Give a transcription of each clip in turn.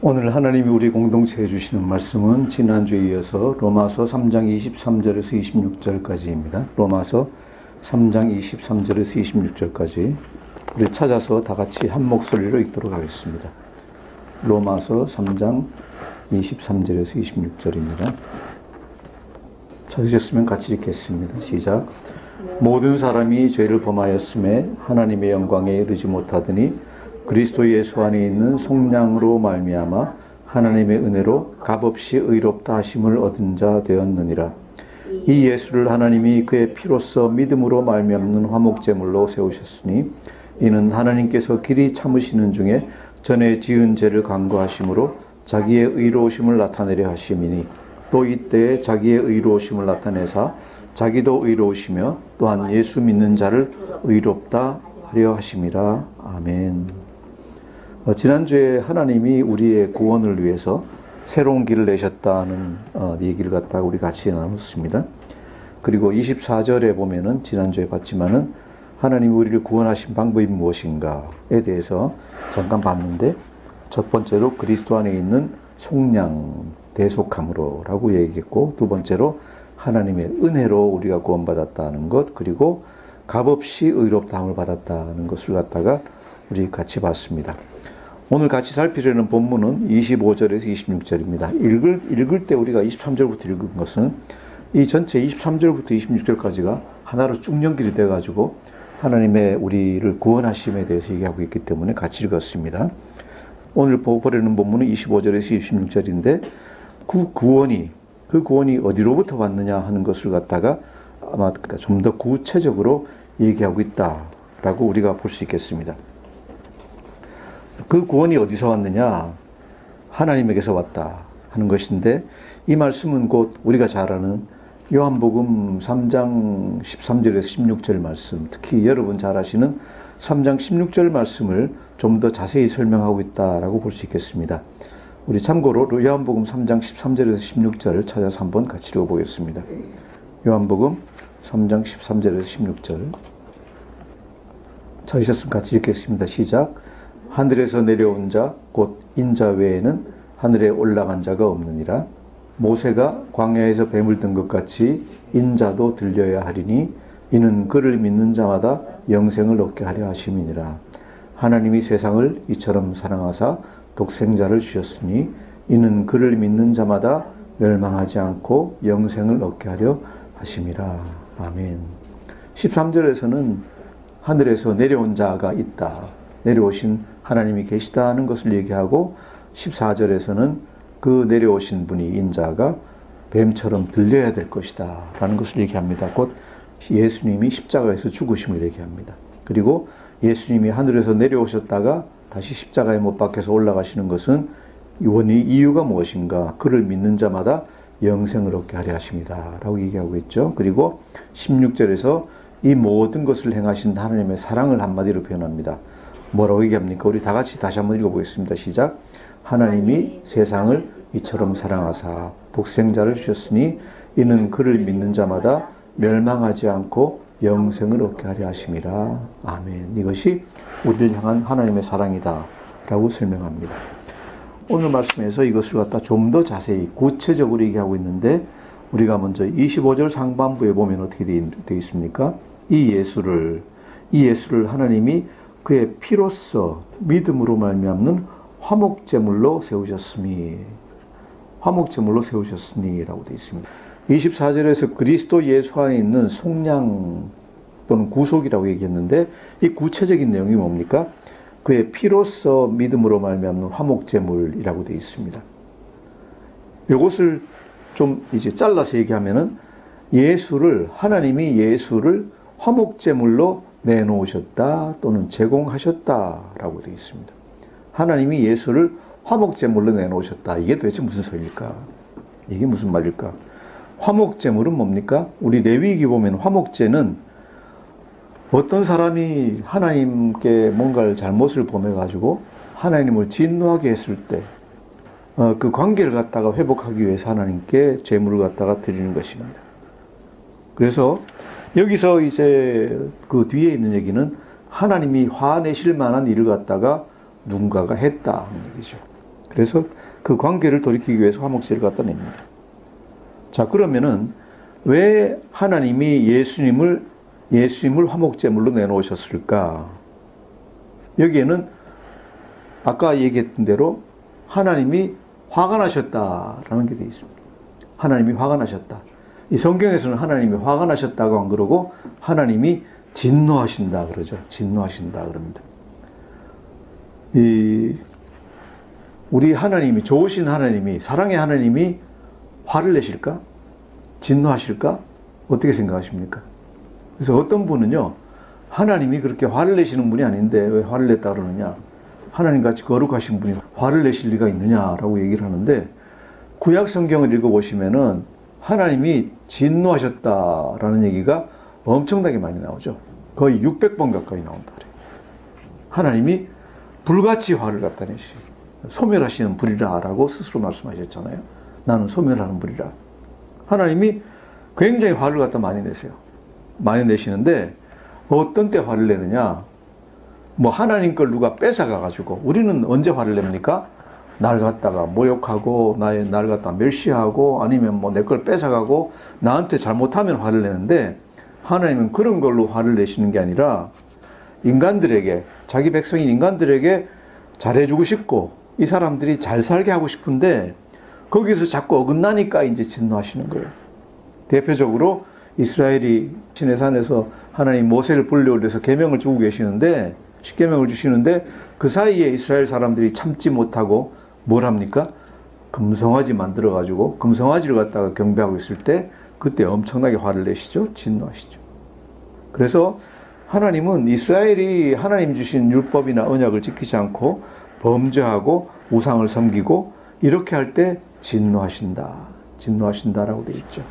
오늘 하나님이 우리 공동체에 주시는 말씀은 지난주에 이어서 로마서 3장 23절에서 26절까지입니다. 로마서 3장 23절에서 26절까지 우리 찾아서 다 같이 한 목소리로 읽도록 하겠습니다. 로마서 3장 23절에서 26절입니다. 찾으셨으면 같이 읽겠습니다. 시작. 모든 사람이 죄를 범하였음에 하나님의 영광에 이르지 못하더니 그리스도 예수 안에 있는 속량으로 말미암아 하나님의 은혜로 값없이 의롭다 하심을 얻은 자 되었느니라. 이 예수를 하나님이 그의 피로써 믿음으로 말미암는 화목제물로 세우셨으니 이는 하나님께서 길이 참으시는 중에 전에 지은 죄를 간구하심으로 자기의 의로우심을 나타내려 하심이니 또 이때에 자기의 의로우심을 나타내사 자기도 의로우시며 또한 예수 믿는 자를 의롭다 하려 하심이라. 아멘. 지난주에 하나님이 우리의 구원을 위해서 새로운 길을 내셨다는 얘기를 갖다가 우리 같이 나눴습니다. 그리고 24절에 보면은 지난주에 봤지만은 하나님이 우리를 구원하신 방법이 무엇인가에 대해서 잠깐 봤는데 첫 번째로 그리스도 안에 있는 속량, 대속함으로 라고 얘기했고 두 번째로 하나님의 은혜로 우리가 구원받았다는 것 그리고 값없이 의롭다함을 받았다는 것을 갖다가 우리 같이 봤습니다. 오늘 같이 살피려는 본문은 25절에서 26절입니다. 읽을 때 우리가 23절부터 읽은 것은 이 전체 23절부터 26절까지가 하나로 쭉 연결이 돼가지고 하나님의 우리를 구원하심에 대해서 얘기하고 있기 때문에 같이 읽었습니다. 오늘 보려는 본문은 25절에서 26절인데 그 구원이 어디로부터 왔느냐 하는 것을 갖다가 아마 좀 더 구체적으로 얘기하고 있다라고 우리가 볼 수 있겠습니다. 그 구원이 어디서 왔느냐? 하나님에게서 왔다 하는 것인데 이 말씀은 곧 우리가 잘 아는 요한복음 3장 13절에서 16절 말씀, 특히 여러분 잘 아시는 3장 16절 말씀을 좀 더 자세히 설명하고 있다라고 볼 수 있겠습니다. 우리 참고로 요한복음 3장 13절에서 16절을 찾아서 한번 같이 읽어보겠습니다. 요한복음 3장 13절에서 16절 찾으셨으면 같이 읽겠습니다. 시작. 하늘에서 내려온 자 곧 인자 외에는 하늘에 올라간 자가 없느니라. 모세가 광야에서 뱀을 든 것 같이 인자도 들려야 하리니 이는 그를 믿는 자마다 영생을 얻게 하려 하심이니라. 하나님이 세상을 이처럼 사랑하사 독생자를 주셨으니 이는 그를 믿는 자마다 멸망하지 않고 영생을 얻게 하려 하심이라. 아멘. 13절에서는 하늘에서 내려온 자가 있다. 내려오신 하나님이 계시다는 것을 얘기하고 14절에서는 그 내려오신 분이 인자가 뱀처럼 들려야 될 것이다 라는 것을 얘기합니다. 곧 예수님이 십자가에서 죽으심을 얘기합니다. 그리고 예수님이 하늘에서 내려오셨다가 다시 십자가에 못 박혀서 올라가시는 것은 이유가 무엇인가? 그를 믿는 자마다 영생을 얻게 하려 하십니다 라고 얘기하고 있죠. 그리고 16절에서 이 모든 것을 행하신 하나님의 사랑을 한마디로 표현합니다. 뭐라고 얘기합니까? 우리 다 같이 다시 한번 읽어보겠습니다. 시작. 하나님이 세상을 이처럼 사랑하사 독생자를 주셨으니 이는 그를 믿는 자마다 멸망하지 않고 영생을 얻게 하려 하심이라. 아멘. 이것이 우리를 향한 하나님의 사랑이다 라고 설명합니다. 오늘 말씀에서 이것을 갖다 좀 더 자세히 구체적으로 얘기하고 있는데 우리가 먼저 25절 상반부에 보면 어떻게 되어 있습니까? 이 예수를 하나님이 그의 피로써 믿음으로 말미암는 화목제물로 세우셨으니 라고 되어 있습니다. 24절에서 그리스도 예수 안에 있는 속량 또는 구속이라고 얘기했는데 이 구체적인 내용이 뭡니까? 그의 피로써 믿음으로 말미암는 화목제물이라고 되어 있습니다. 이것을 좀 이제 잘라서 얘기하면은 하나님이 예수를 화목제물로 내놓으셨다 또는 제공하셨다라고 되어 있습니다. 하나님이 예수를 화목제물로 내놓으셨다. 이게 도대체 무슨 소리일까? 이게 무슨 말일까? 화목제물은 뭡니까? 우리 레위기 보면 화목제는 어떤 사람이 하나님께 뭔가를 잘못을 범해가지고 하나님을 진노하게 했을 때 그 관계를 갖다가 회복하기 위해서 하나님께 제물을 갖다가 드리는 것입니다. 그래서 여기서 이제 그 뒤에 있는 얘기는 하나님이 화내실 만한 일을 갖다가 누군가가 했다 하는 얘기죠. 그래서 그 관계를 돌이키기 위해서 화목제를 갖다 냅니다. 자, 그러면은 왜 하나님이 예수님을 화목제물로 내놓으셨을까? 여기에는 아까 얘기했던 대로 하나님이 화가 나셨다라는 게 되어 있습니다. 하나님이 화가 나셨다. 이 성경에서는 하나님이 화가 나셨다고 안 그러고 하나님이 진노하신다 그러죠. 진노하신다 그럽니다. 우리 하나님이, 좋으신 하나님이, 사랑의 하나님이 화를 내실까? 진노하실까? 어떻게 생각하십니까? 그래서 어떤 분은요, 하나님이 그렇게 화를 내시는 분이 아닌데 왜 화를 냈다 그러느냐? 하나님같이 거룩하신 분이 화를 내실 리가 있느냐라고 얘기를 하는데, 구약 성경을 읽어보시면은 하나님이 진노하셨다라는 얘기가 엄청나게 많이 나오죠. 거의 600번 가까이 나온다 그래요. 하나님이 불같이 화를 갖다 내시, 소멸하시는 불이라 라고 스스로 말씀하셨잖아요. 나는 소멸하는 불이라. 하나님이 굉장히 화를 갖다 많이 내세요. 많이 내시는데 어떤 때 화를 내느냐? 뭐 하나님 걸 누가 뺏어가가지고, 우리는 언제 화를 냅니까? 날 갖다가 모욕하고 날 갖다가 멸시하고 아니면 뭐 내 걸 뺏어가고 나한테 잘못하면 화를 내는데, 하나님은 그런 걸로 화를 내시는 게 아니라 인간들에게, 자기 백성인 인간들에게 잘해주고 싶고 이 사람들이 잘 살게 하고 싶은데 거기서 자꾸 어긋나니까 이제 진노하시는 거예요. 대표적으로 이스라엘이 시내산에서 하나님 모세를 불러올려서 계명을 주고 계시는데, 십계명을 주시는데 그 사이에 이스라엘 사람들이 참지 못하고 뭘 합니까? 금송아지 만들어가지고 금송아지를 갖다가 경배하고 있을 때 그때 엄청나게 화를 내시죠. 진노하시죠. 그래서 하나님은 이스라엘이 하나님 주신 율법이나 언약을 지키지 않고 범죄하고 우상을 섬기고 이렇게 할 때 진노하신다라고 되어 있죠.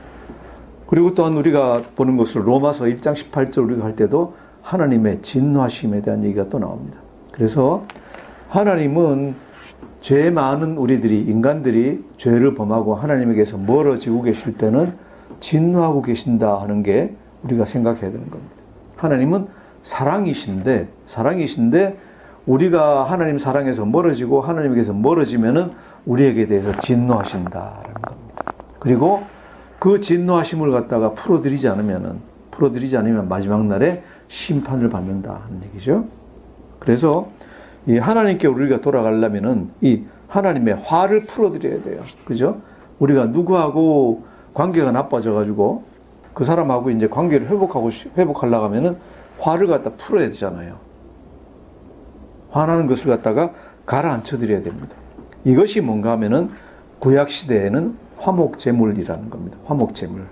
그리고 또한 우리가 보는 것으로 로마서 1장 18절 우리가 할 때도 하나님의 진노하심에 대한 얘기가 또 나옵니다. 그래서 하나님은 죄 많은 우리들이, 인간들이 죄를 범하고 하나님에게서 멀어지고 계실 때는 진노하고 계신다 하는 게 우리가 생각해야 되는 겁니다. 하나님은 사랑이신데 우리가 하나님 사랑에서 멀어지고 하나님에게서 멀어지면은 우리에게 대해서 진노하신다라는 겁니다. 그리고 그 진노하심을 갖다가 풀어드리지 않으면 마지막 날에 심판을 받는다 하는 얘기죠. 그래서 이 하나님께 우리가 돌아가려면은 이 하나님의 화를 풀어드려야 돼요. 그죠? 우리가 누구하고 관계가 나빠져가지고 그 사람하고 이제 관계를 회복하려고 하면은 화를 갖다 풀어야 되잖아요. 화나는 것을 갖다가 가라앉혀 드려야 됩니다. 이것이 뭔가 하면은 구약시대에는 화목제물이라는 겁니다. 화목제물.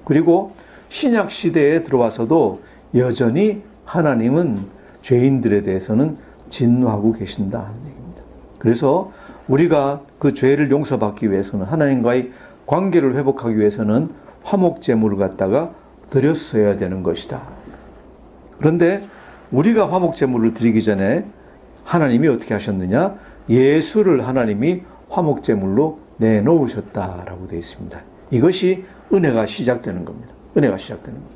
그리고 신약시대에 들어와서도 여전히 하나님은 죄인들에 대해서는 진노하고 계신다 하는 얘기입니다. 그래서 우리가 그 죄를 용서받기 위해서는, 하나님과의 관계를 회복하기 위해서는 화목제물을 갖다가 드렸어야 되는 것이다. 그런데 우리가 화목제물을 드리기 전에 하나님이 어떻게 하셨느냐? 예수를 하나님이 화목제물로 내놓으셨다라고 되어 있습니다. 이것이 은혜가 시작되는 겁니다. 은혜가 시작되는 겁니다.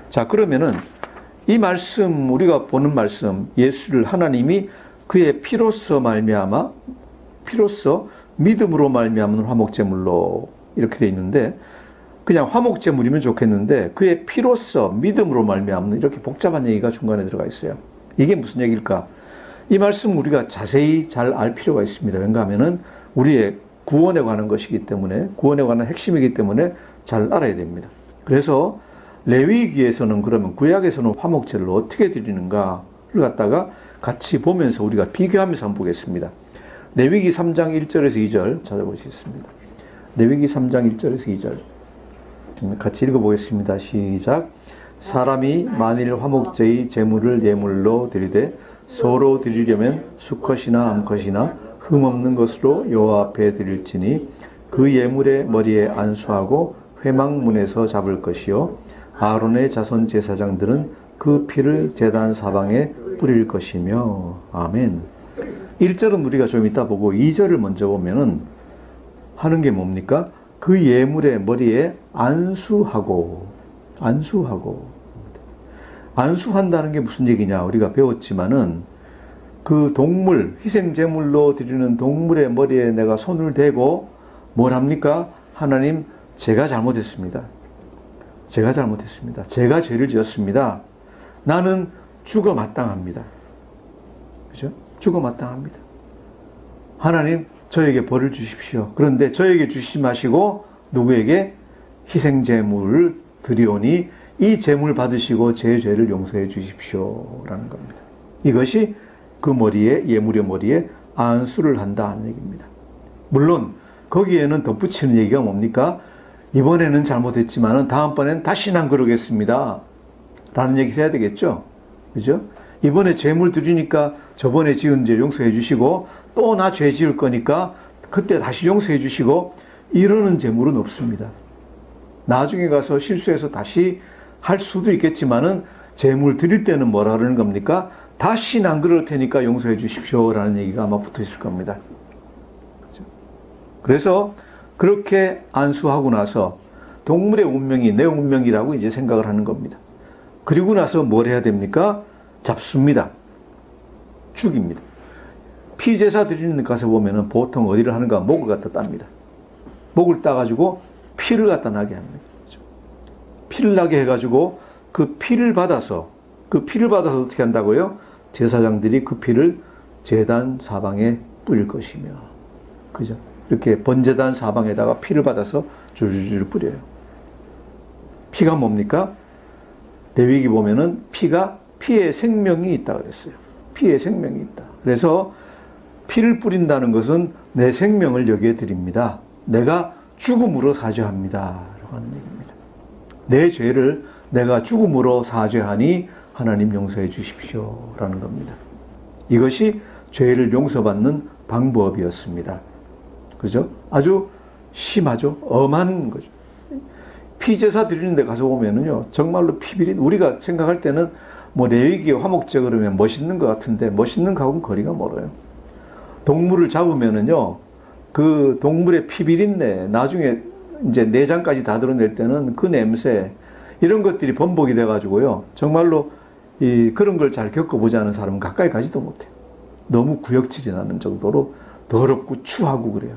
자, 그러면은 이 말씀, 우리가 보는 말씀, 예수를 하나님이 그의 피로써 믿음으로 말미암은 화목제물로 이렇게 되어 있는데, 그냥 화목제물이면 좋겠는데 그의 피로써 믿음으로 말미암는, 이렇게 복잡한 얘기가 중간에 들어가 있어요. 이게 무슨 얘기일까? 이 말씀 우리가 자세히 잘 알 필요가 있습니다. 왜냐 하면은 우리의 구원에 관한 것이기 때문에, 구원에 관한 핵심이기 때문에 잘 알아야 됩니다. 그래서 레위기에서는, 그러면 구약에서는 화목제를 어떻게 드리는가를 갖다가 같이 보면서 우리가 비교하면서 한번 보겠습니다. 레위기 3장 1절에서 2절 찾아보시겠습니다. 레위기 3장 1절에서 2절 같이 읽어보겠습니다. 시작. 사람이 만일 화목제의 제물을 예물로 드리되 서로 드리려면 수컷이나 암컷이나 흠없는 것으로 여호와 앞에 드릴지니 그 예물의 머리에 안수하고 회막문에서 잡을 것이요 아론의 자손 제사장들은 그 피를 제단 사방에 뿌릴 것이며. 아멘. 1절은 우리가 좀 이따 보고 2절을 먼저 보면은 하는 게 뭡니까? 그 예물의 머리에 안수한다는 게 무슨 얘기냐? 우리가 배웠지만은 그 동물, 희생제물로 드리는 동물의 머리에 내가 손을 대고 뭘 합니까? 하나님, 제가 잘못했습니다. 제가 잘못했습니다. 제가 죄를 지었습니다. 나는 죽어 마땅합니다. 그죠? 죽어 마땅합니다. 하나님, 저에게 벌을 주십시오. 그런데 저에게 주시지 마시고 누구에게? 희생제물을 드리오니 이 제물 받으시고 제 죄를 용서해 주십시오. 라는 겁니다. 이것이 그 머리에, 예물의 머리에 안수를 한다 하는 얘기입니다. 물론 거기에는 덧붙이는 얘기가 뭡니까? 이번에는 잘못했지만 다음번엔 다시는 안 그러겠습니다. 라는 얘기를 해야 되겠죠. 그죠? 이번에 제물 드리니까 저번에 지은 죄 용서해 주시고 또 나 죄 지을 거니까 그때 다시 용서해 주시고 이러는 제물은 없습니다. 나중에 가서 실수해서 다시 할 수도 있겠지만은 제물 드릴 때는 뭐라 그러는 겁니까? 다시는 안 그럴 테니까 용서해 주십시오. 라는 얘기가 아마 붙어 있을 겁니다. 그죠? 그래서 그렇게 안수하고 나서 동물의 운명이 내 운명이라고 이제 생각을 하는 겁니다. 그리고 나서 뭘 해야 됩니까? 잡습니다. 죽입니다. 피제사 드리는 데 가서 보면은 보통 어디를 하는가? 목을 갖다 땁니다. 목을 따가지고 피를 갖다 나게 하는 거죠. 피를 나게 해가지고 그 피를 받아서 어떻게 한다고요? 제사장들이 그 피를 제단 사방에 뿌릴 것이며, 그죠? 이렇게 번제단 사방에다가 피를 받아서 줄줄줄 뿌려요. 피가 뭡니까? 레위기 보면은 피에 생명이 있다 그랬어요. 피에 생명이 있다. 그래서 피를 뿌린다는 것은 내 생명을 여기에 드립니다. 내가 죽음으로 사죄합니다. 라고 하는 얘기입니다. 내 죄를 내가 죽음으로 사죄하니 하나님 용서해 주십시오. 라는 겁니다. 이것이 죄를 용서받는 방법이었습니다. 그죠? 아주 심하죠? 엄한 거죠. 피제사 드리는 데 가서 보면은요, 정말로 피비린, 우리가 생각할 때는 뭐 레위기 화목제 그러면 멋있는 것 같은데, 멋있는 거하고는 거리가 멀어요. 동물을 잡으면은요, 그 동물의 피비린내, 나중에 이제 내장까지 다 드러낼 때는 그 냄새, 이런 것들이 번복이 돼가지고요, 정말로 그런 걸 잘 겪어보지 않은 사람은 가까이 가지도 못해요. 너무 구역질이 나는 정도로 더럽고 추하고 그래요.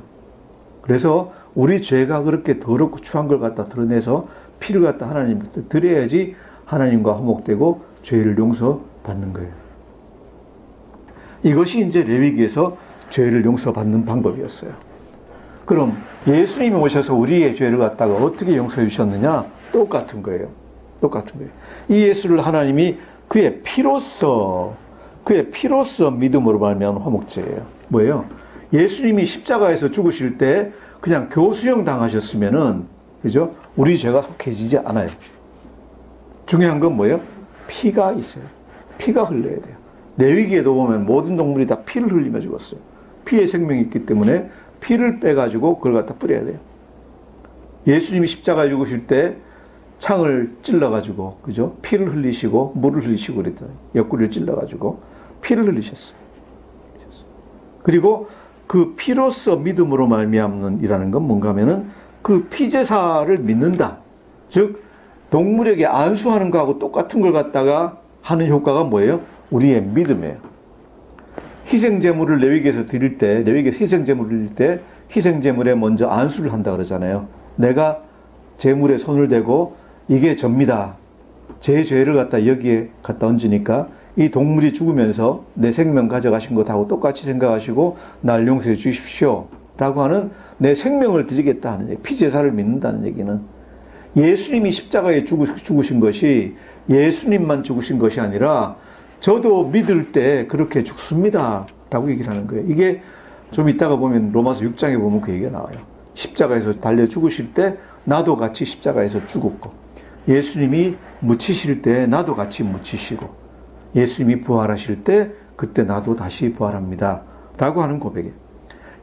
그래서 우리 죄가 그렇게 더럽고 추한 걸 갖다 드러내서 피를 갖다 하나님께 드려야지 하나님과 화목되고 죄를 용서받는 거예요. 이것이 이제 레위기에서 죄를 용서받는 방법이었어요. 그럼 예수님이 오셔서 우리의 죄를 갖다가 어떻게 용서해 주셨느냐? 똑같은 거예요. 똑같은 거예요. 이 예수를 하나님이 그의 피로써 믿음으로 말미암은 화목제예요. 뭐예요? 예수님이 십자가에서 죽으실 때 그냥 교수형 당하셨으면은, 그죠? 우리 죄가 속해지지 않아요. 중요한 건 뭐예요? 피가 있어요. 피가 흘러야 돼요. 레위기에도 보면 모든 동물이 다 피를 흘리며 죽었어요. 피에 생명이 있기 때문에 피를 빼가지고 그걸 갖다 뿌려야 돼요. 예수님이 십자가에 죽으실 때 창을 찔러가지고, 그죠? 피를 흘리시고, 물을 흘리시고 그랬더니, 옆구리를 찔러가지고, 피를 흘리셨어요. 그리고 그 피로써 믿음으로 말미암는 이라는 건 뭔가 하면은 그 피제사를 믿는다. 즉, 동물에게 안수하는 거하고 똑같은 걸 갖다가 하는 효과가 뭐예요? 우리의 믿음이에요. 희생제물을 레위기에서 드릴 때, 레위기에서 희생제물을 드릴 때, 희생제물에 먼저 안수를 한다 그러잖아요. 내가 제물에 손을 대고, 이게 접니다. 제 죄를 갖다 여기에 갖다 얹으니까 이 동물이 죽으면서 내 생명 가져가신 것하고 똑같이 생각하시고 날 용서해 주십시오. 라고 하는 내 생명을 드리겠다 하는 얘기. 피제사를 믿는다는 얘기는 예수님이 십자가에 죽으신 것이 예수님만 죽으신 것이 아니라 저도 믿을 때 그렇게 죽습니다. 라고 얘기를 하는 거예요. 이게 좀 이따가 보면 로마서 6장에 보면 그 얘기가 나와요. 십자가에서 달려 죽으실 때 나도 같이 십자가에서 죽었고, 예수님이 묻히실 때 나도 같이 묻히시고, 예수님이 부활하실 때 그때 나도 다시 부활합니다. 라고 하는 고백이에요.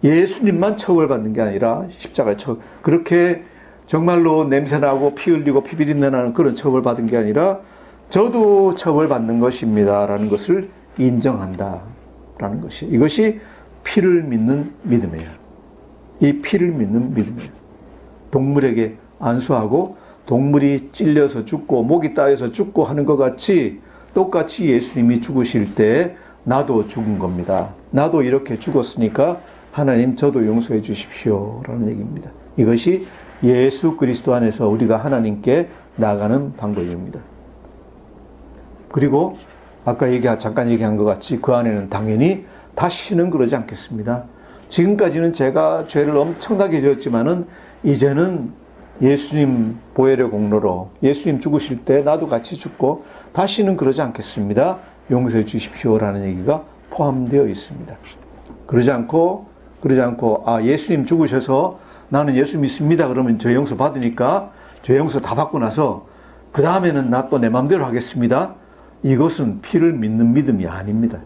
예수님만 처벌받는 게 아니라 십자가에 그렇게 정말로 냄새나고 피 흘리고 피 비린내 나는 그런 처벌받은 게 아니라 저도 처벌받는 것입니다. 라는 것을 인정한다. 라는 것이, 이것이 피를 믿는 믿음이에요. 이 피를 믿는 믿음이에요. 동물에게 안수하고 동물이 찔려서 죽고 목이 따여서 죽고 하는 것 같이 똑같이 예수님이 죽으실 때 나도 죽은 겁니다. 나도 이렇게 죽었으니까 하나님 저도 용서해 주십시오 라는 얘기입니다. 이것이 예수 그리스도 안에서 우리가 하나님께 나아가는 방법입니다. 그리고 아까 잠깐 얘기한 것 같이 그 안에는 당연히 다시는 그러지 않겠습니다. 지금까지는 제가 죄를 엄청나게 지었지만은 이제는 예수님 보혈의 공로로 예수님 죽으실 때 나도 같이 죽고 다시는 그러지 않겠습니다. 용서해 주십시오라는 얘기가 포함되어 있습니다. 그러지 않고 예수님 죽으셔서 나는 예수 믿습니다. 그러면 죄 용서 받으니까 죄 용서 다 받고 나서 그 다음에는 나 또 내 마음대로 하겠습니다. 이것은 피를 믿는 믿음이 아닙니다.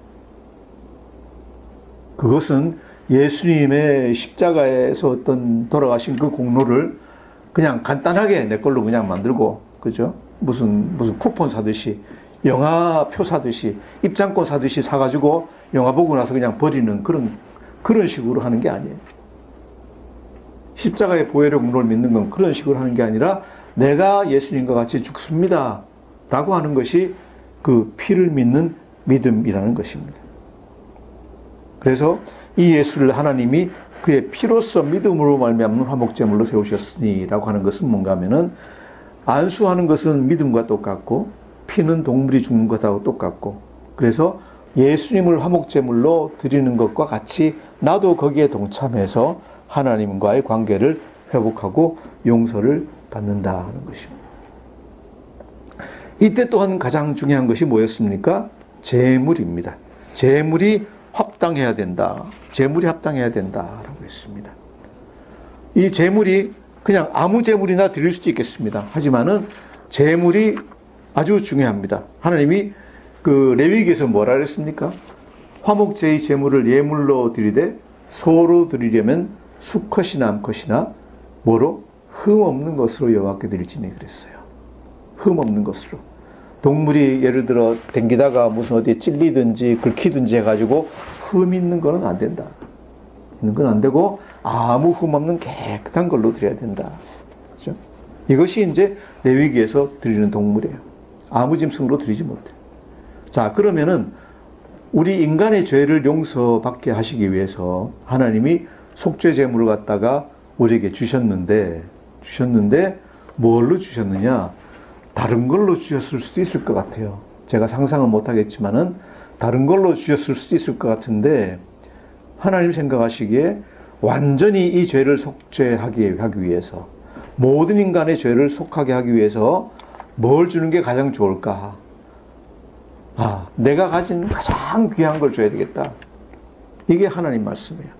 그것은 예수님의 십자가에서 어떤 돌아가신 그 공로를 그냥 간단하게 내 걸로 그냥 만들고, 그죠? 무슨 쿠폰 사듯이, 영화표 사듯이, 입장권 사듯이 사가지고 영화 보고 나서 그냥 버리는 그런 식으로 하는 게 아니에요. 십자가의 보혈의 공로를 믿는 건 그런 식으로 하는 게 아니라 내가 예수님과 같이 죽습니다 라고 하는 것이 그 피를 믿는 믿음이라는 것입니다. 그래서 이 예수를 하나님이 그의 피로서 믿음으로 말미암는 화목제물로 세우셨으니 라고 하는 것은 뭔가 하면은 안수하는 것은 믿음과 똑같고 피는 동물이 죽는 것하고 똑같고, 그래서 예수님을 화목제물로 드리는 것과 같이 나도 거기에 동참해서 하나님과의 관계를 회복하고 용서를 받는다는 것입니다. 이때 또한 가장 중요한 것이 뭐였습니까? 제물입니다. 제물이 합당해야 된다. 제물이 합당해야 된다라고 했습니다. 이 제물이 그냥 아무 제물이나 드릴 수도 있겠습니다. 하지만은 제물이 아주 중요합니다. 하나님이 그 레위기에서 뭐라 그랬습니까? 화목제의 제물을 예물로 드리되 소로 드리려면 수컷이나 암컷이나 뭐로? 흠 없는 것으로 여호와께 드릴지니 그랬어요. 흠 없는 것으로. 동물이 예를 들어 댕기다가 무슨 어디에 찔리든지 긁히든지 해가지고 흠 있는 거는 안 된다. 있는 건 안 되고 아무 흠 없는 깨끗한 걸로 드려야 된다. 그렇죠? 이것이 이제 레위기에서 드리는 동물이에요. 아무 짐승으로 드리지 못해요. 자, 그러면은 우리 인간의 죄를 용서받게 하시기 위해서 하나님이 속죄 제물을 갖다가 우리에게 주셨는데 뭘로 주셨느냐? 다른 걸로 주셨을 수도 있을 것 같아요. 제가 상상을 못하겠지만은 다른 걸로 주셨을 수도 있을 것 같은데, 하나님 생각하시기에 완전히 이 죄를 속죄하기 위해서, 모든 인간의 죄를 속하게 하기 위해서 뭘 주는 게 가장 좋을까? 내가 가진 가장 귀한 걸 줘야 되겠다. 이게 하나님 말씀이에요.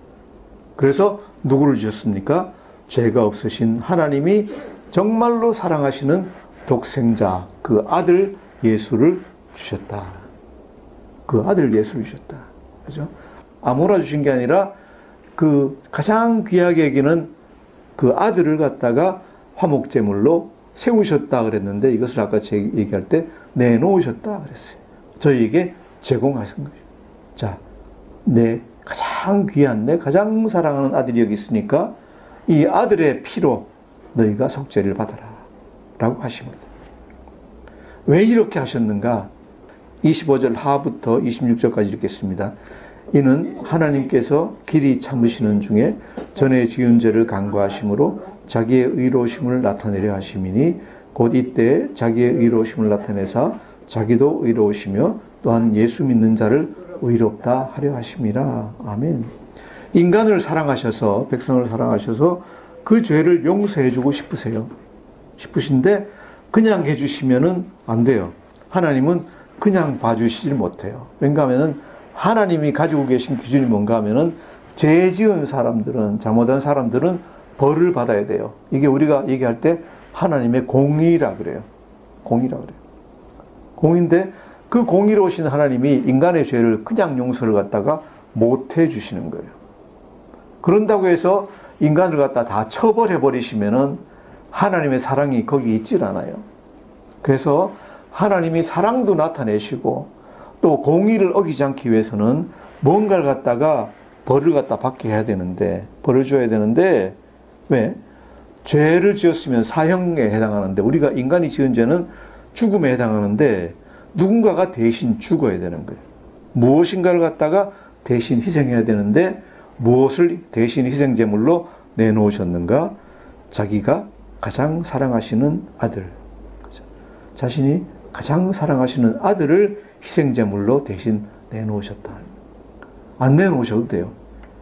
그래서 누구를 주셨습니까? 죄가 없으신 하나님이 정말로 사랑하시는 독생자, 그 아들 예수를 주셨다. 그 아들 예수를 주셨다. 그죠? 아무나 주신 게 아니라 그 가장 귀하게 여기는 그 아들을 갖다가 화목제물로 세우셨다 그랬는데, 이것을 아까 제 얘기할 때 내놓으셨다 그랬어요. 저희에게 제공하신 거죠. 자, 내 가장 귀한, 내 가장 사랑하는 아들이 여기 있으니까 이 아들의 피로 너희가 속죄를 받아라 라고 하십니다. 왜 이렇게 하셨는가? 25절 하부터 26절까지 읽겠습니다. 이는 하나님께서 길이 참으시는 중에 전에 지은 죄를 간과하심으로 자기의 의로우심을 나타내려 하심이니 곧 이때 자기의 의로우심을 나타내사 자기도 의로우시며 또한 예수 믿는 자를 의롭다 하려 하심이라. 아멘. 인간을 사랑하셔서, 백성을 사랑하셔서 그 죄를 용서해주고 싶으신데 그냥 해주시면은 안 돼요. 하나님은 그냥 봐주시질 못해요. 왜냐 하면은 하나님이 가지고 계신 기준이 뭔가 하면은 죄 지은 사람들은, 잘못한 사람들은 벌을 받아야 돼요. 이게 우리가 얘기할 때 하나님의 공의라 그래요. 공의라 그래요. 공인데 그 공의로우신 하나님이 인간의 죄를 그냥 용서를 갖다가 못 해주시는 거예요. 그런다고 해서 인간을 갖다 다 처벌해버리시면은 하나님의 사랑이 거기 있질 않아요. 그래서 하나님이 사랑도 나타내시고 또 공의를 어기지 않기 위해서는 뭔가를 갖다가 벌을 갖다 받게 해야 되는데, 벌을 줘야 되는데, 왜? 죄를 지었으면 사형에 해당하는데, 우리가 인간이 지은 죄는 죽음에 해당하는데 누군가가 대신 죽어야 되는 거예요. 무엇인가를 갖다가 대신 희생해야 되는데 무엇을 대신 희생제물로 내놓으셨는가? 자기가 가장 사랑하시는 아들, 자신이 가장 사랑하시는 아들을 희생제물로 대신 내놓으셨다. 안 내놓으셔도 돼요.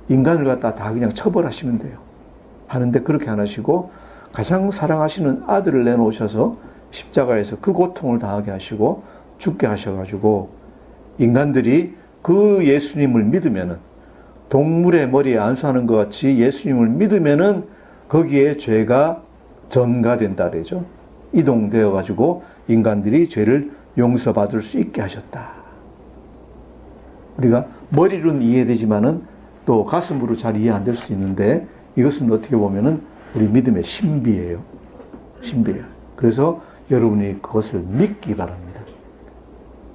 인간을 갖다 다 그냥 처벌하시면 돼요. 하는데 그렇게 안 하시고 가장 사랑하시는 아들을 내놓으셔서 십자가에서 그 고통을 당하게 하시고 죽게 하셔가지고 인간들이 그 예수님을 믿으면은 동물의 머리에 안수하는 것 같이 예수님을 믿으면은 거기에 죄가 전가된다 그러죠. 이동되어 가지고 인간들이 죄를 용서받을 수 있게 하셨다. 우리가 머리로는 이해되지만은 또 가슴으로 잘 이해 안 될 수 있는데 이것은 어떻게 보면은 우리 믿음의 신비예요. 신비예요. 그래서 여러분이 그것을 믿기 바랍니다.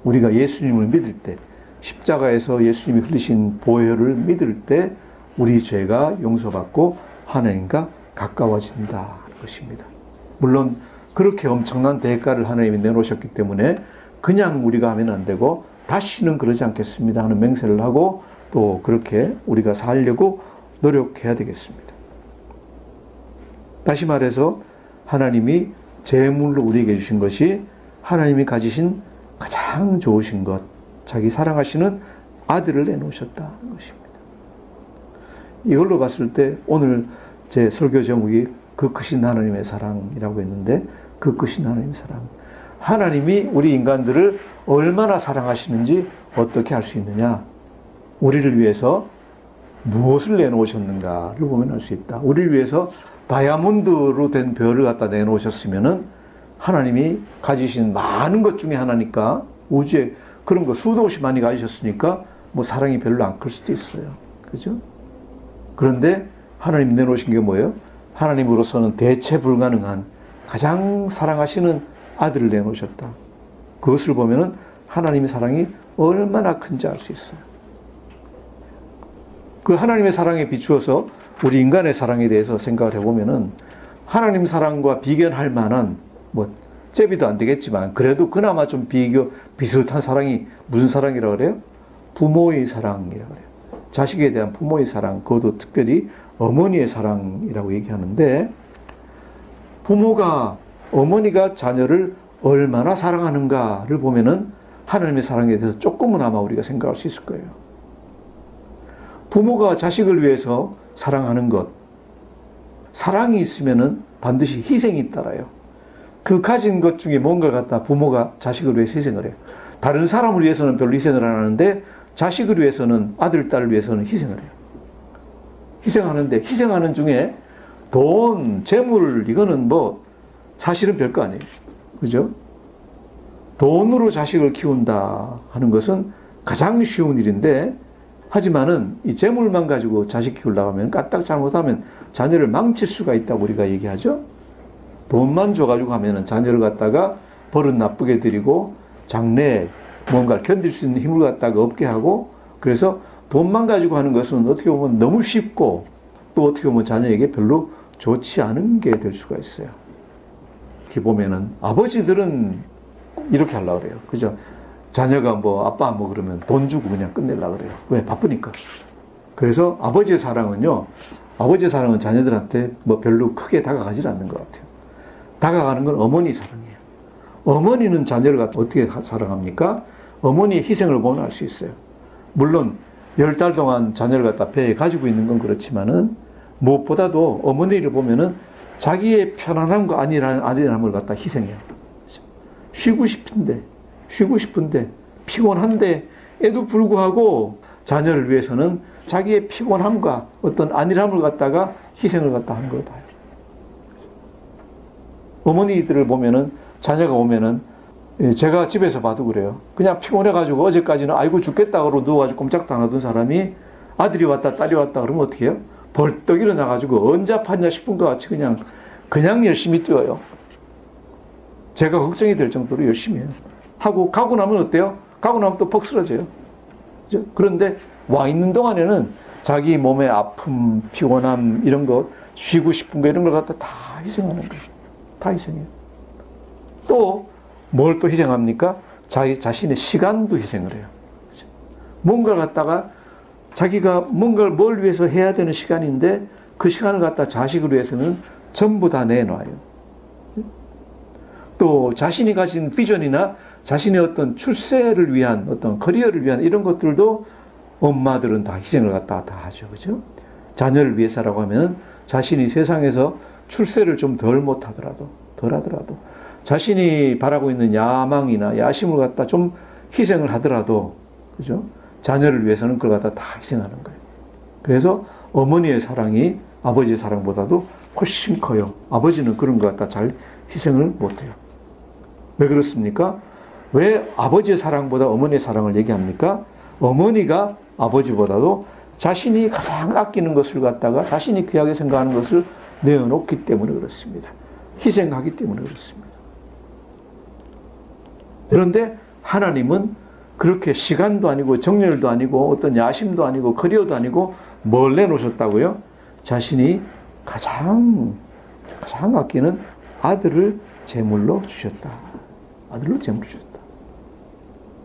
우리가 예수님을 믿을 때, 십자가에서 예수님이 흘리신 보혈을 믿을 때 우리 죄가 용서받고 하나님과 가까워진다는 것입니다. 물론 그렇게 엄청난 대가를 하나님이 내놓으셨기 때문에 그냥 우리가 하면 안 되고 다시는 그러지 않겠습니다 하는 맹세를 하고 또 그렇게 우리가 살려고 노력해야 되겠습니다. 다시 말해서 하나님이 제물로 우리에게 주신 것이 하나님이 가지신 가장 좋으신 것, 자기 사랑하시는 아들을 내놓으셨다는 것입니다. 이걸로 봤을 때 오늘 제 설교 제목이 그 크신 하나님의 사랑이라고 했는데 그 크신 하나님의 사랑. 하나님이 우리 인간들을 얼마나 사랑하시는지 어떻게 알 수 있느냐? 우리를 위해서 무엇을 내놓으셨는가를 보면 알 수 있다. 우리를 위해서 다이아몬드로 된 별을 갖다 내놓으셨으면은 하나님이 가지신 많은 것 중에 하나니까 우주에 그런 거 수도 없이 많이 가지셨으니까 뭐 사랑이 별로 안 클 수도 있어요. 그죠? 그런데 하나님 내놓으신 게 뭐예요? 하나님으로서는 대체 불가능한 가장 사랑하시는 아들을 내놓으셨다. 그것을 보면은 하나님의 사랑이 얼마나 큰지 알 수 있어요. 그 하나님의 사랑에 비추어서 우리 인간의 사랑에 대해서 생각을 해보면은 하나님 사랑과 비견할 만한 뭐 잽이도 안 되겠지만 그래도 그나마 좀 비슷한 사랑이 무슨 사랑이라고 그래요? 부모의 사랑이라고 그래요. 자식에 대한 부모의 사랑, 그것도 특별히 어머니의 사랑이라고 얘기하는데 부모가 어머니가 자녀를 얼마나 사랑하는가를 보면은 하나님의 사랑에 대해서 조금은 아마 우리가 생각할 수 있을 거예요. 부모가 자식을 위해서 사랑하는 것, 사랑이 있으면은 반드시 희생이 따라요. 그 가진 것 중에 뭔가 갖다 부모가 자식을 위해서 희생을 해요. 다른 사람을 위해서는 별로 희생을 안 하는데 자식을 위해서는, 아들, 딸을 위해서는 희생을 해요. 희생하는데 희생하는 중에 돈, 재물, 이거는 뭐 사실은 별거 아니에요. 그죠? 돈으로 자식을 키운다 하는 것은 가장 쉬운 일인데 하지만은 이 재물만 가지고 자식 키우려고 하면 까딱 잘못하면 자녀를 망칠 수가 있다고 우리가 얘기하죠. 돈만 줘가지고 하면은 자녀를 갖다가 버릇 나쁘게 들이고 장래에 뭔가를 견딜 수 있는 힘을 갖다가 없게 하고 그래서 돈만 가지고 하는 것은 어떻게 보면 너무 쉽고 또 어떻게 보면 자녀에게 별로 좋지 않은 게 될 수가 있어요. 이렇게 보면은 아버지들은 이렇게 하려고 그래요. 그죠? 자녀가 뭐 아빠 뭐 그러면 돈 주고 그냥 끝내려고 그래요. 왜? 바쁘니까. 그래서 아버지의 사랑은요, 아버지의 사랑은 자녀들한테 뭐 별로 크게 다가가질 않는 것 같아요. 다가가는 건 어머니 사랑이에요. 어머니는 자녀를 어떻게 사랑합니까? 어머니의 희생을 보면 알 수 있어요. 물론 10달 동안 자녀를 갖다 배에 가지고 있는 건 그렇지만은 무엇보다도 어머니를 보면은 자기의 편안함과 안일함을 갖다 희생해요. 쉬고 싶은데 피곤한데 에도 불구하고 자녀를 위해서는 자기의 피곤함과 어떤 안일함을 갖다가 희생을 갖다 한 걸 봐요. 어머니들을 보면은 자녀가 오면은 제가 집에서 봐도 그래요. 그냥 피곤해가지고 어제까지는 아이고 죽겠다 그러고 누워가지고 꼼짝도 안 하던 사람이 아들이 왔다 딸이 왔다 그러면 어떻게 해요? 벌떡 일어나가지고 언제 아팠냐 싶은 것 같이 그냥 열심히 뛰어요. 제가 걱정이 될 정도로 열심히 해요. 하고 가고 나면 어때요? 가고 나면 또 퍽 쓰러져요. 그죠? 그런데 와 있는 동안에는 자기 몸의 아픔, 피곤함 이런 것, 쉬고 싶은 거 이런 걸 갖다 다 희생하는 거예요. 다 희생해요. 또 뭘 또 희생합니까? 자기 자신의 시간도 희생을 해요. 그죠? 뭔가를 갖다가 자기가 뭔가를 뭘 위해서 해야 되는 시간인데 그 시간을 갖다 자식을 위해서는 전부 다 내놔요. 또 자신이 가진 비전이나 자신의 어떤 출세를 위한 어떤 커리어를 위한 이런 것들도 엄마들은 다 희생을 갖다 다 하죠. 그죠? 자녀를 위해서라고 하면 자신이 세상에서 출세를 좀 덜 못하더라도, 자신이 바라고 있는 야망이나 야심을 갖다 좀 희생을 하더라도, 그죠? 자녀를 위해서는 그걸 갖다 다 희생하는 거예요. 그래서 어머니의 사랑이 아버지의 사랑보다도 훨씬 커요. 아버지는 그런 것 갖다 잘 희생을 못해요. 왜 그렇습니까? 왜 아버지의 사랑보다 어머니의 사랑을 얘기합니까? 어머니가 아버지보다도 자신이 가장 아끼는 것을 갖다가 자신이 귀하게 생각하는 것을 내어놓기 때문에 그렇습니다. 희생하기 때문에 그렇습니다. 그런데 하나님은 그렇게 시간도 아니고 정열도 아니고 어떤 야심도 아니고 커리어도 아니고 뭘 내놓으셨다고요? 자신이 가장 아끼는 아들을 제물로 주셨다. 아들로 제물로 주셨다.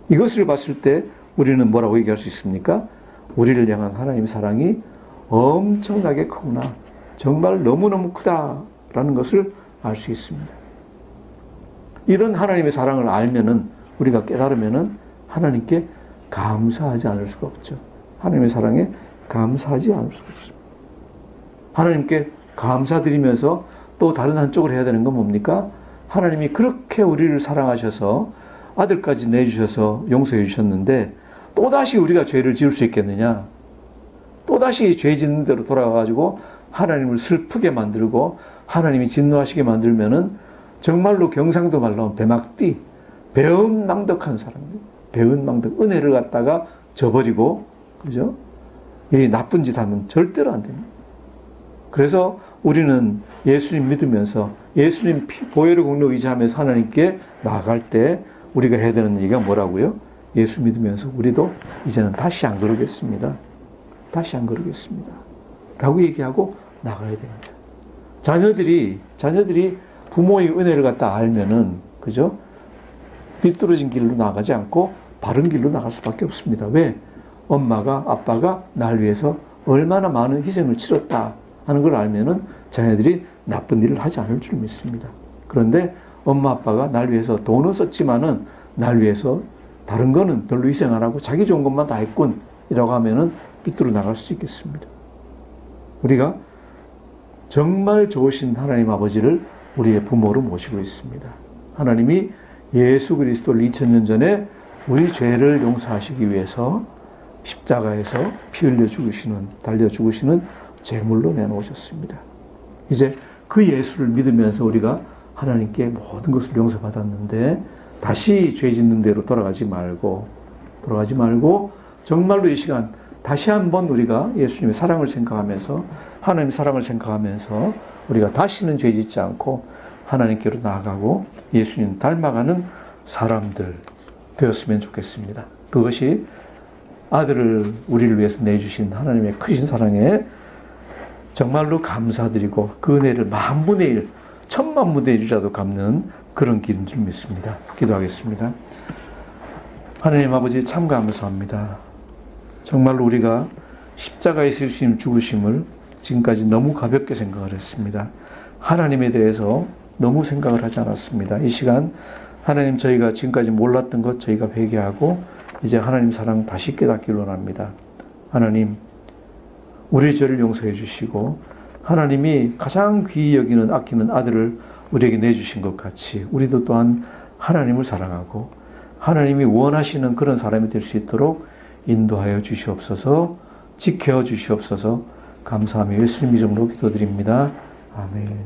이것을 봤을 때 우리는 뭐라고 얘기할 수 있습니까? 우리를 향한 하나님의 사랑이 엄청나게 크구나. 정말 너무너무 크다라는 것을 알 수 있습니다. 이런 하나님의 사랑을 알면은, 우리가 깨달으면은 하나님께 감사하지 않을 수가 없죠. 하나님의 사랑에 감사하지 않을 수가 없습니다. 하나님께 감사드리면서 또 다른 한쪽으로 해야 되는 건 뭡니까? 하나님이 그렇게 우리를 사랑하셔서 아들까지 내주셔서 용서해 주셨는데 또다시 우리가 죄를 지을 수 있겠느냐? 또다시 죄 짓는 대로 돌아가가지고 하나님을 슬프게 만들고 하나님이 진노하시게 만들면은 정말로 경상도 말로 배막띠, 배은망덕한 사람들, 배은망덕, 은혜를 갖다가 저버리고, 그죠? 이 나쁜 짓 하면 절대로 안 됩니다. 그래서 우리는 예수님 믿으면서 예수님 보혈의 공로 의지하면서 하나님께 나아갈 때 우리가 해야 되는 얘기가 뭐라고요? 예수 믿으면서 우리도 이제는 다시 안 그러겠습니다. 다시 안 그러겠습니다. 라고 얘기하고 나가야 됩니다. 자녀들이 부모의 은혜를 갖다 알면은, 그죠? 비뚤어진 길로 나가지 않고 바른 길로 나갈 수밖에 없습니다. 왜? 엄마가, 아빠가 날 위해서 얼마나 많은 희생을 치렀다 하는 걸 알면은 자녀들이 나쁜 일을 하지 않을 줄 믿습니다. 그런데 엄마, 아빠가 날 위해서 돈은 썼지만은 날 위해서 다른 거는 별로 희생 안 하고 자기 좋은 것만 다 했군 이라고 하면은 삐뚤어 나갈 수 있겠습니다. 우리가 정말 좋으신 하나님 아버지를 우리의 부모로 모시고 있습니다. 하나님이 예수 그리스도를 2000년 전에 우리 죄를 용서하시기 위해서 십자가에서 피 흘려 죽으시는, 달려 죽으시는 제물로 내놓으셨습니다. 이제 그 예수를 믿으면서 우리가 하나님께 모든 것을 용서받았는데 다시 죄 짓는 대로 돌아가지 말고 정말로 이 시간 다시 한번 우리가 예수님의 사랑을 생각하면서 하나님의 사랑을 생각하면서 우리가 다시는 죄 짓지 않고 하나님께로 나아가고 예수님 닮아가는 사람들 되었으면 좋겠습니다. 그것이 아들을 우리를 위해서 내주신 하나님의 크신 사랑에 정말로 감사드리고 그 은혜를 만분의 일, 천만분의 1이라도 갚는 그런 길인 줄 믿습니다. 기도하겠습니다. 하나님 아버지 참 감사합니다. 정말로 우리가 십자가에서 예수님 죽으심을 지금까지 너무 가볍게 생각을 했습니다. 하나님에 대해서 너무 생각을 하지 않았습니다. 이 시간 하나님 저희가 지금까지 몰랐던 것 저희가 회개하고 이제 하나님 사랑 다시 깨닫기를 원합니다. 하나님 우리의 죄를 용서해 주시고 하나님이 가장 귀히 여기는 아끼는 아들을 우리에게 내주신 것 같이 우리도 또한 하나님을 사랑하고 하나님이 원하시는 그런 사람이 될 수 있도록 인도하여 주시옵소서, 지켜 주시옵소서. 감사하며 예수님 이름으로 기도드립니다. 아멘.